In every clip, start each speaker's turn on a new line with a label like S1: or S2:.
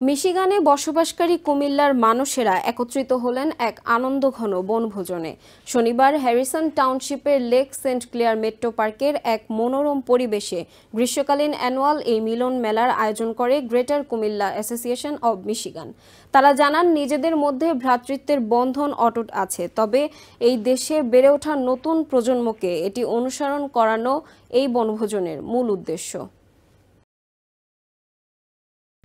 S1: মিশিগানে বসবাসকারী কুমিল্লার মানুষেরা একত্রিত হলেন এক আনন্দঘন বনভোজনে। শনিবার হ্যারিসন টাউনশিপের লেক সেন্ট ক্লেয়ার মেট্রো পার্কের এক মনোরম পরিবেশে গ্রীষ্মকালীন অ্যানুয়াল এই মিলন মেলার আয়োজন করে greater Comilla association of Michigan. তারা জানান, নিজেদের মধ্যে ভ্রাতৃত্বের বন্ধন অটুট আছে, তবে এই দেশে বেড়ে ওঠা নতুন প্রজন্মকে এটি অনুসরণ করানো এই বনভোজনের মূল উদ্দেশ্য।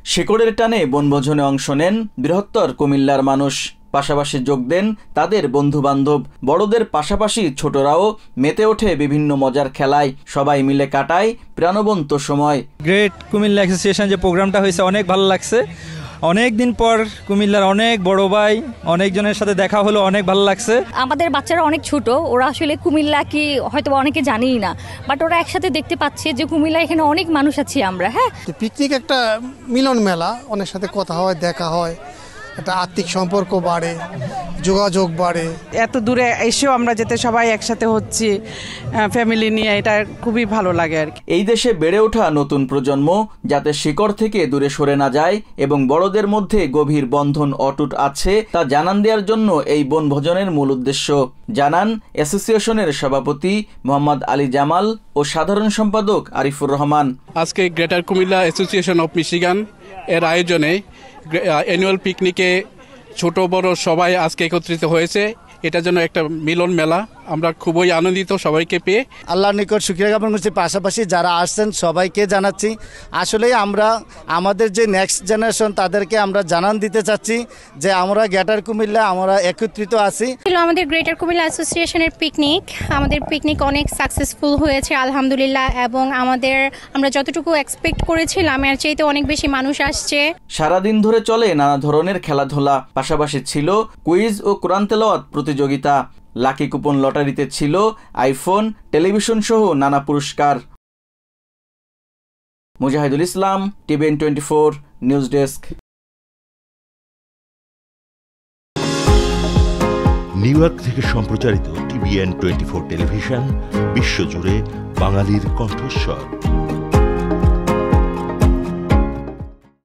S2: শিকড়ের টানে বনভোজনে অংশ নেন বৃহত্তর কুমিল্লার মানুষ। পাশাপাশি যোগ দেন তাদের বন্ধু-বান্ধব। বড়দের পাশাপাশি ছোটরাও মেতে ওঠে বিভিন্ন মজার খেলায়। সবাই মিলে কাটায় প্রাণবন্ত সময়।
S3: গ্রেট কুমিল্লা অ্যাসোসিয়েশন যে প্রোগ্রামটা হয়েছে অনেক ভালো লাগছে। অনেক দিন পর কুমিল্লার অনেক বড় ভাই অনেকজনের সাথে দেখা হলো, অনেক ভালো লাগছে।
S4: আমাদের বাচ্চারা অনেক ছোট, ওরা আসলে কুমিল্লা কি হয়তো অনেকে জানিই না, বাট ওরা একসাথে দেখতে পাচ্ছে যে কুমিল্লা এখানে অনেক মানুষ আছি আমরা। হ্যাঁ,
S5: পিকনিক একটা মিলন মেলা, অনেক সাথে কথা হয়, দেখা হয়, একটা আত্মিক সম্পর্ক বাড়ে, যোগাযোগ বাড়ে।
S6: এত দূরে এসেও আমরা যেতে সবাই একসাথে হচ্ছি ফ্যামিলি নিয়ে, এটা খুবই ভালো লাগে আর কি।
S2: এই দেশে বেড়ে ওঠা নতুন প্রজন্ম যাতে শিকড় থেকে দূরে সরে না যায় এবং বড়দের মধ্যে গভীর বন্ধন অটুট আছে তা জানান দেওয়ার জন্য এই বনভোজনের মূল উদ্দেশ্য, জানান অ্যাসোসিয়েশনের সভাপতি মোহাম্মদ আলী জামাল ও সাধারণ সম্পাদক আরিফুর রহমান।
S7: আজকে greater Comilla association of Michigan এর আয়োজনে অ্যানুয়াল পিকনিকে ছোট বড় সবাই আজকে একত্রিত হয়েছে। এটার জন্য একটা মিলন মেলা, আমরা খুবই আনন্দিত সবাইকে পেয়ে।
S8: আল্লাহর নিকট শুকরিয়া জ্ঞাপন করছি। পাশাপাশি যারা আসছেন সবাইকে জানাচ্ছি, আসলে আমরা আমাদের যে নেক্সট জেনারেশন তাদেরকে আমরা জানান দিতে চাচ্ছি যে আমরা গ্রেটার কুমিল্লা আমরা একত্রিত আছি।
S9: আমাদের গ্রেটার কুমিল্লা অ্যাসোসিয়েশনের পিকনিক, আমাদের পিকনিক অনেক সাকসেসফুল হয়েছে আলহামদুলিল্লাহ, এবং আমরা যতটুকু এক্সপেক্ট করেছিলাম এর চাইতে অনেক বেশি মানুষ আসছে।
S2: সারাদিন ধরে চলে নানা ধরনের খেলাধুলা, পাশাপাশি ছিল কুইজ ও কোরআন তেলাওয়াত প্রতিযোগিতা। লাকি কুপন লটারিতে ছিল আইফোন, টেলিভিশন সহ নানা পুরস্কার। Mujahidul Islam, TVN 24 news desk.
S10: New York থেকে সম্প্রচারিত টিভিএন 24 টেলিভিশন বিশ্বজুড়ে বাঙালির কণ্ঠস্বর।